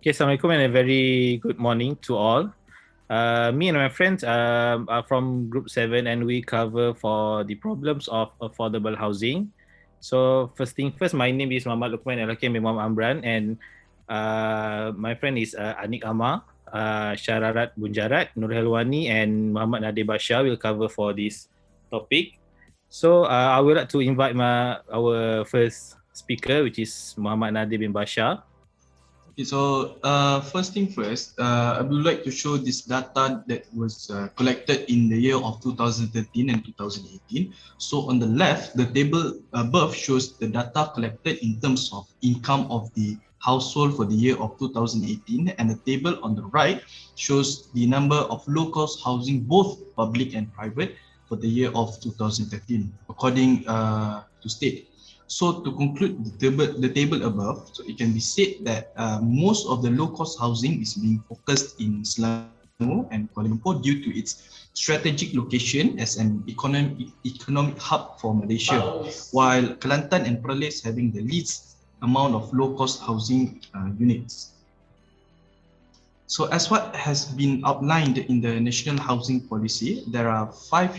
Okay, Assalamualaikum and a very good morning to all. Me and my friends are from Group 7 and we cover for the problems of affordable housing. So first thing first, my name is Muhammad Lukman and Muhammad Amran, and my friend is Anik Amar, Syararat Bunjarat, Nur Helwani and Muhammad Nadir Bashar will cover for this topic. So I would like to invite our first speaker, which is Muhammad Nadir bin Bashar. Okay, so first thing first, I would like to show this data that was collected in the year of 2013 and 2018. So on the left, the table above shows the data collected in terms of income of the household for the year of 2018, and the table on the right shows the number of low-cost housing, both public and private, for the year of 2013, according to state. So to conclude the table above, so it can be said that most of the low-cost housing is being focused in Selangor and Kuala Lumpur due to its strategic location as an economic hub for Malaysia, while Kelantan and Perlis having the least amount of low-cost housing units. So as what has been outlined in the National Housing Policy, there are five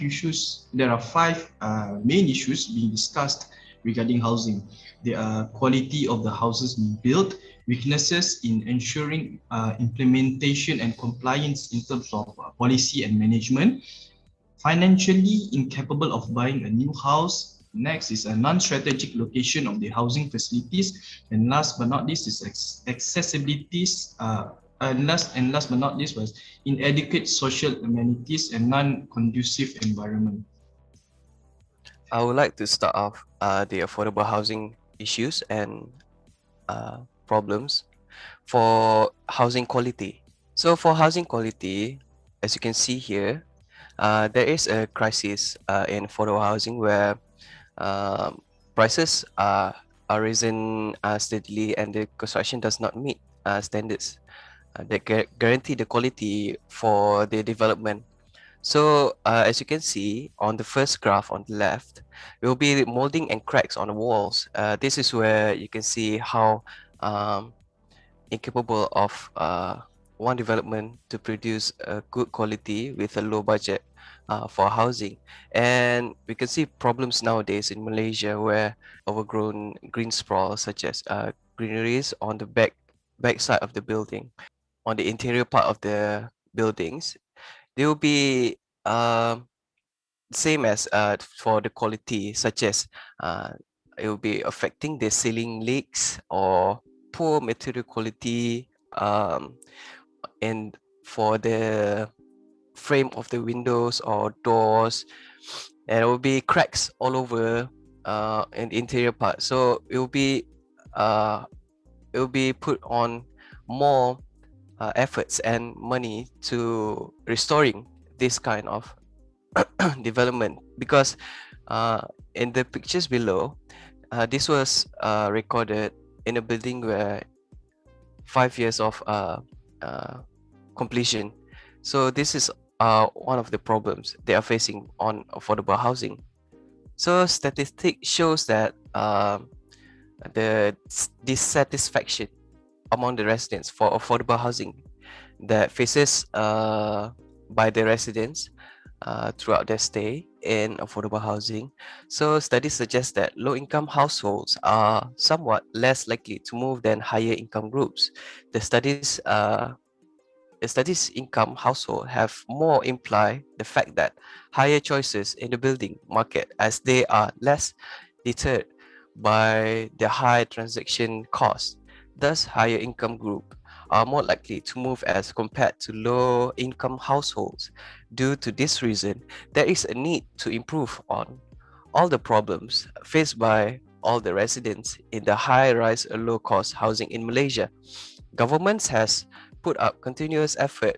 main issues being discussed regarding housing. There are quality of the houses being built, weaknesses in ensuring implementation and compliance in terms of policy and management, financially incapable of buying a new house. Next is a non-strategic location of the housing facilities, and last but not least is accessibilities. Last but not least was inadequate social amenities and non-conducive environment. I would like to start off the affordable housing issues and problems for housing quality. So for housing quality, as you can see here, there is a crisis in affordable housing where prices are risen steadily and the construction does not meet standards that guarantee the quality for the development. So as you can see on the first graph on the left, there will be molding and cracks on the walls. This is where you can see how incapable of one development to produce a good quality with a low budget for housing. And we can see problems nowadays in Malaysia where overgrown green sprawl such as greeneries on the back side of the building, on the interior part of the buildings, they will be same as for the quality, such as it will be affecting the ceiling leaks or poor material quality, and for the frame of the windows or doors, and it will be cracks all over in the interior part. So it will be put on more efforts and money to restoring this kind of development, because in the pictures below, this was recorded in a building where 5 years of completion. So this is one of the problems they are facing on affordable housing. So statistics shows that the dissatisfaction among the residents for affordable housing that faces by the residents throughout their stay in affordable housing. So studies suggest that low-income households are somewhat less likely to move than higher income groups. The studies income household have more imply the fact that higher choices in the building market, as they are less deterred by the high transaction cost. Thus, higher income group are more likely to move as compared to low income households. Due to this reason, there is a need to improve on all the problems faced by all the residents in the high-rise or low-cost housing in Malaysia. Governments has put up continuous effort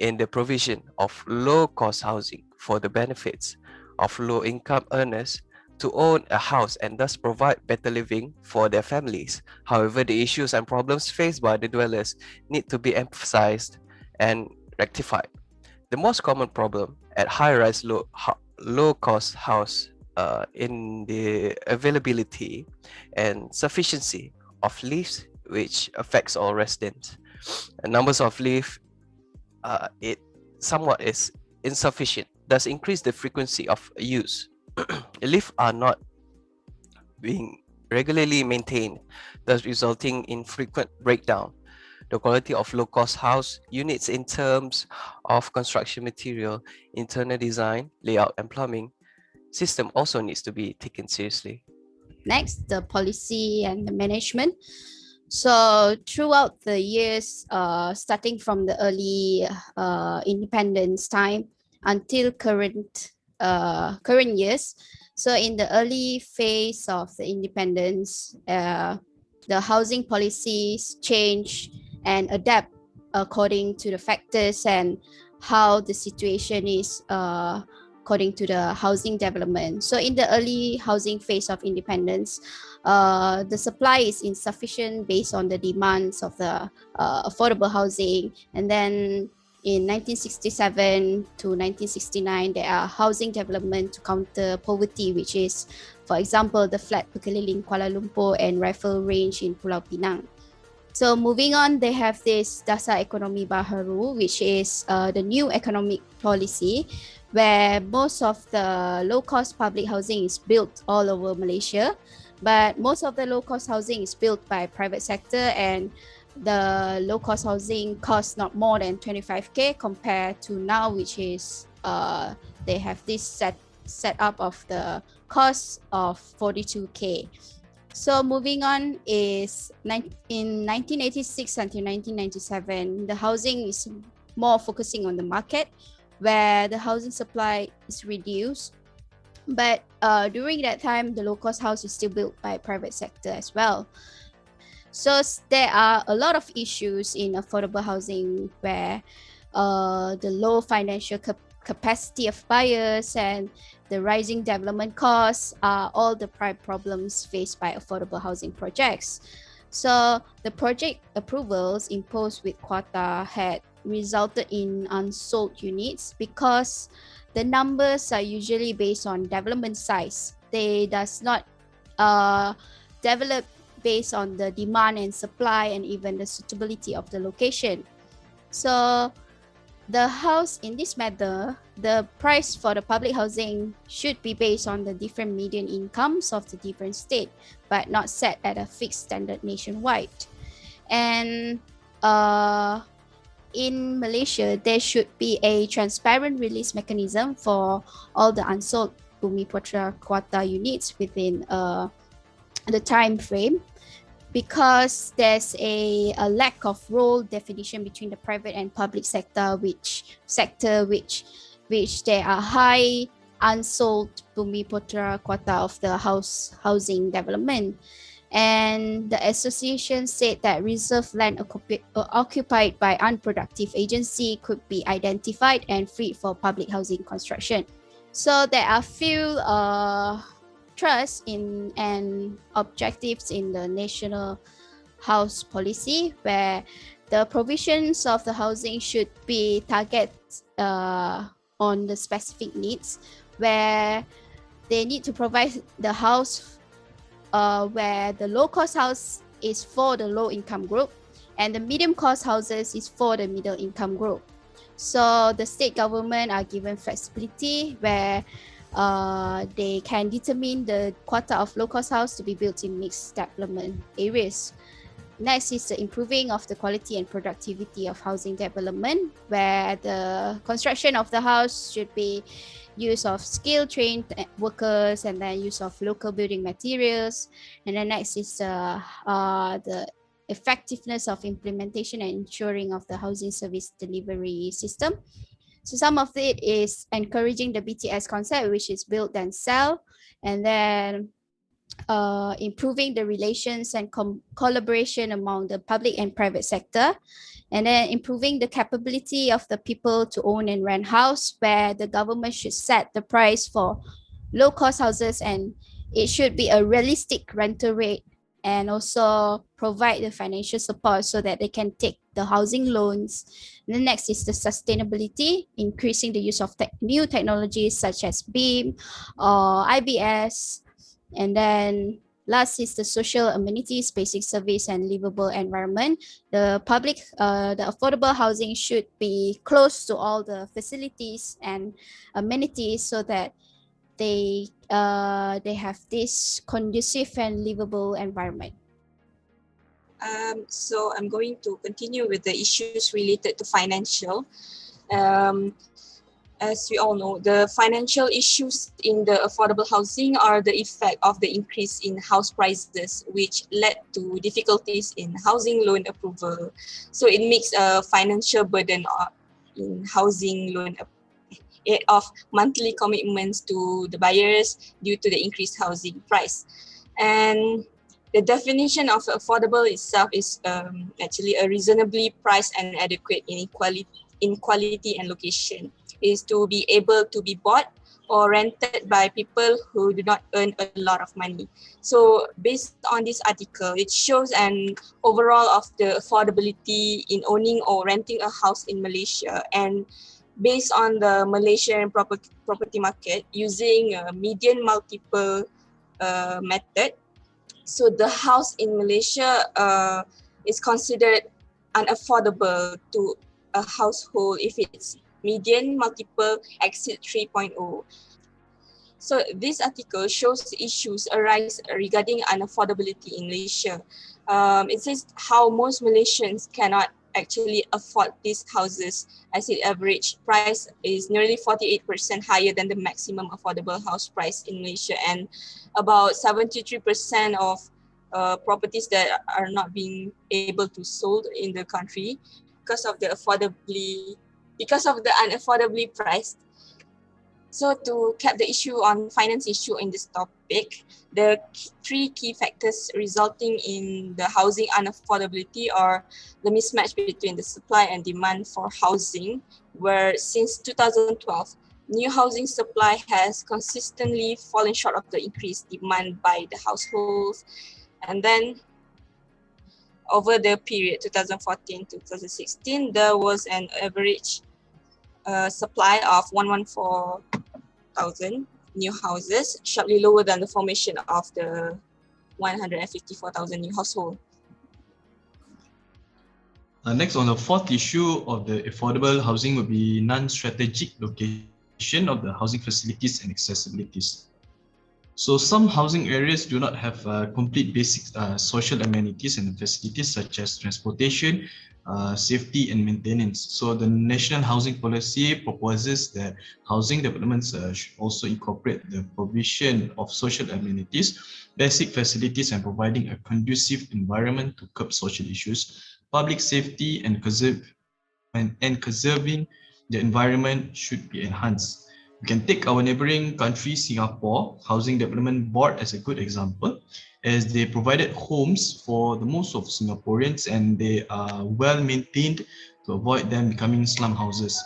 in the provision of low-cost housing for the benefits of low-income earners to own a house and thus provide better living for their families. However, the issues and problems faced by the dwellers need to be emphasized and rectified. The most common problem at high-rise low-cost house in the availability and sufficiency of lifts, which affects all residents. Numbers of lift, it somewhat is insufficient, thus increase the frequency of use. Lifts are not being regularly maintained, thus resulting in frequent breakdown. The quality of low-cost house units in terms of construction material, internal design, layout, and plumbing system also needs to be taken seriously. Next, the policy and the management. So throughout the years, starting from the early independence time until current years, so in the early phase of the independence, the housing policies change and adapt according to the factors and how the situation is according to the housing development. So in the early housing phase of independence, the supply is insufficient based on the demands of the affordable housing. And then in 1967 to 1969, there are housing development to counter poverty, which is, for example, the flat Pekeliling Kuala Lumpur and Rifle Range in Pulau Pinang. So moving on, they have this Dasar Ekonomi Baharu, which is the new economic policy, where most of the low-cost public housing is built all over Malaysia, but most of the low-cost housing is built by private sector, and the low-cost housing costs not more than 25k compared to now, which is they have this set up of the cost of 42k. So moving on is in 1986 until 1997, the housing is more focusing on the market, where the housing supply is reduced. But during that time, the low-cost house is still built by private sector as well. So there are a lot of issues in affordable housing where the low financial capacity of buyers and the rising development costs are all the prime problems faced by affordable housing projects. So the project approvals imposed with quota had resulted in unsold units because the numbers are usually based on development size. They does not develop based on the demand and supply and even the suitability of the location. So the house in this matter, the price for the public housing should be based on the different median incomes of the different state, but not set at a fixed standard nationwide. And in Malaysia, there should be a transparent release mechanism for all the unsold Bumiputra quota units within the time frame, because there's a lack of role definition between the private and public sector, which there are high unsold Bumiputra quota of the housing development. And the association said that reserved land occupied by unproductive agency could be identified and freed for public housing construction. So there are few trusts in and objectives in the national house policy, where the provisions of the housing should be targeted on the specific needs, where they need to provide the house where the low cost house is for the low income group and the medium cost houses is for the middle income group. So the state government are given flexibility where they can determine the quota of low-cost house to be built in mixed development areas. Next is the improving of the quality and productivity of housing development, where the construction of the house should be use of skilled trained workers and then use of local building materials. And then next is the effectiveness of implementation and ensuring of the housing service delivery system. So some of it is encouraging the BTS concept, which is build then sell, and then improving the relations and collaboration among the public and private sector, and then improving the capability of the people to own and rent house, where the government should set the price for low cost houses and it should be a realistic rental rate, and also provide the financial support so that they can take the housing loans. And the next is the sustainability, increasing the use of new technologies such as BEAM or IBS, and then Last is the social amenities, basic service, and livable environment. The affordable housing should be close to all the facilities and amenities so that they have this conducive and livable environment. So I'm going to continue with the issues related to financial. Um, as we all know, the financial issues in the affordable housing are the effect of the increase in house prices, which led to difficulties in housing loan approval. So it makes a financial burden in housing loan of monthly commitments to the buyers due to the increased housing price. And the definition of affordable itself is actually a reasonably priced and adequate in quality and location. Is to be able to be bought or rented by people who do not earn a lot of money. So based on this article, it shows an overall of the affordability in owning or renting a house in Malaysia, and based on the Malaysian property market using a median multiple method. So the house in Malaysia is considered unaffordable to a household if its median multiple exceed 3.0. So this article shows issues arise regarding unaffordability in Malaysia. It says how most Malaysians cannot actually afford these houses, as its average price is nearly 48% higher than the maximum affordable house price in Malaysia, and about 73% of properties that are not being able to sold in the country because of the unaffordably priced. So to cap the issue on finance issue in this topic, the three key factors resulting in the housing unaffordability are the mismatch between the supply and demand for housing, where since 2012, new housing supply has consistently fallen short of the increased demand by the households. And then over the period 2014 to 2016, there was an average supply of 114,000 new houses, sharply lower than the formation of the 154,000 new households. Next, on the fourth issue of the affordable housing would be non-strategic location of the housing facilities and accessibilities. So some housing areas do not have complete basic social amenities and facilities such as transportation, safety and maintenance. So the National Housing Policy proposes that housing developments should also incorporate the provision of social amenities, basic facilities, and providing a conducive environment to curb social issues, public safety, and conserving the environment should be enhanced. We can take our neighboring country, Singapore Housing Development Board, as a good example, as they provided homes for the most of Singaporeans and they are well maintained to avoid them becoming slum houses.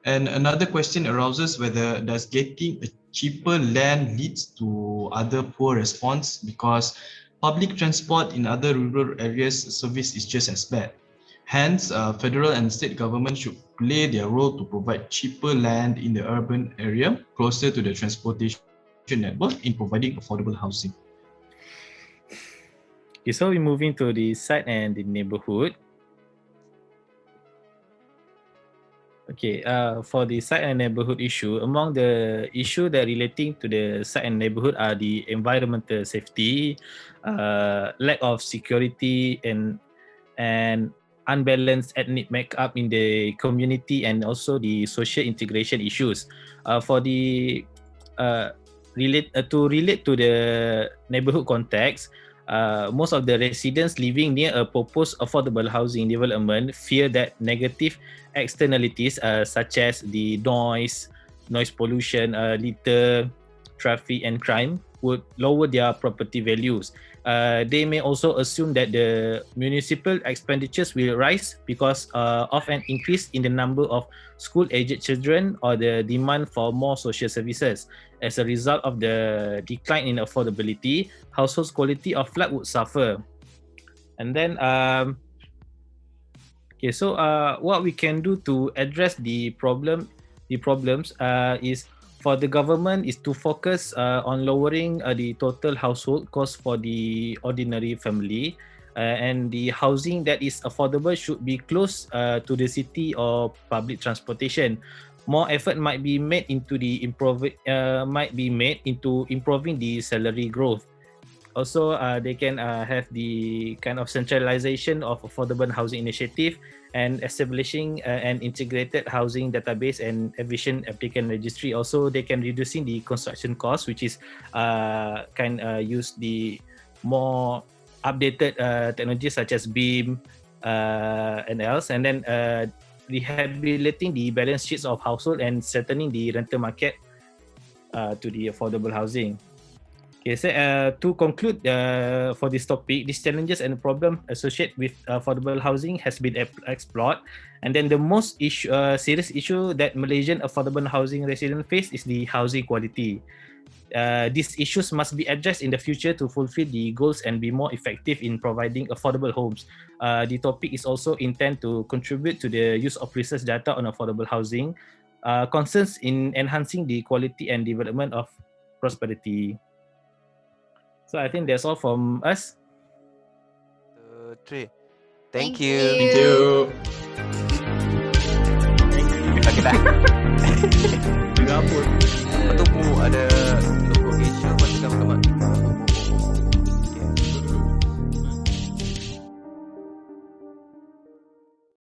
And another question arises whether does getting a cheaper land leads to other poor response, because public transport in other rural areas service is just as bad. Hence, federal and state government should play their role to provide cheaper land in the urban area closer to the transportation network in providing affordable housing. Okay, so we're moving to the site and the neighborhood. Okay, for the site and neighborhood issue, among the issue that relating to the site and neighborhood are the environmental safety, lack of security, and unbalanced ethnic makeup in the community, and also the social integration issues. For the relate to the neighborhood context, most of the residents living near a proposed affordable housing development fear that negative externalities such as the noise pollution, litter, traffic, and crime would lower their property values. They may also assume that the municipal expenditures will rise because of an increase in the number of school-aged children or the demand for more social services. As a result of the decline in affordability, households' quality of life would suffer. And then, what we can do to address the problems is for the government is to focus on lowering the total household cost for the ordinary family, and the housing that is affordable should be close to the city or public transportation. More effort might be made into improving the salary growth. Also, they can have the kind of centralization of affordable housing initiative and establishing an integrated housing database and efficient applicant registry. Also, they can reducing the construction cost, which is can use the more updated technologies such as beam and else, and then rehabilitating the balance sheets of household and strengthening the rental market to the affordable housing. Okay, so to conclude for this topic, these challenges and problems associated with affordable housing has been explored, and then the most serious issue that Malaysian affordable housing residents face is the housing quality. These issues must be addressed in the future to fulfill the goals and be more effective in providing affordable homes. The topic is also intended to contribute to the use of research data on affordable housing, concerns in enhancing the quality and development of prosperity. So I think that's all from us. 2, 3. Thank Thank you. Thank you. Okay dah. Singapura. Betul